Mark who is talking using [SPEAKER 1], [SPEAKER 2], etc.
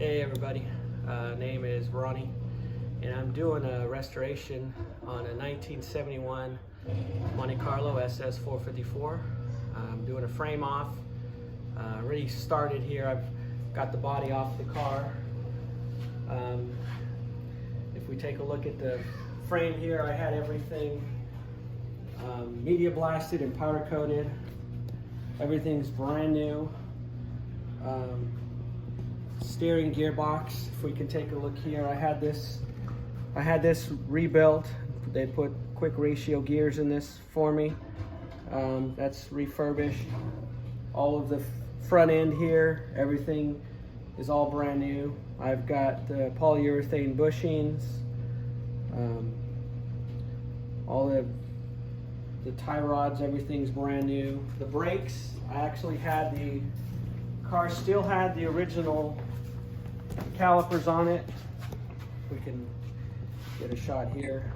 [SPEAKER 1] Hey everybody, name is Ronnie, and I'm doing a restoration on a 1971 Monte Carlo SS454. I'm doing a frame off. Already started here. I've got the body off the car. If we take a look at the frame here, I had everything media blasted and powder coated. Everything's brand new. Steering gearbox, if we can take a look here, I had this rebuilt. They put quick ratio gears in this for me. That's refurbished. All of the front end here, everything is all brand new. I've got the polyurethane bushings, all the tie rods, everything's brand new. The brakes, I actually had the car still had the original calipers on it. We can get a shot here.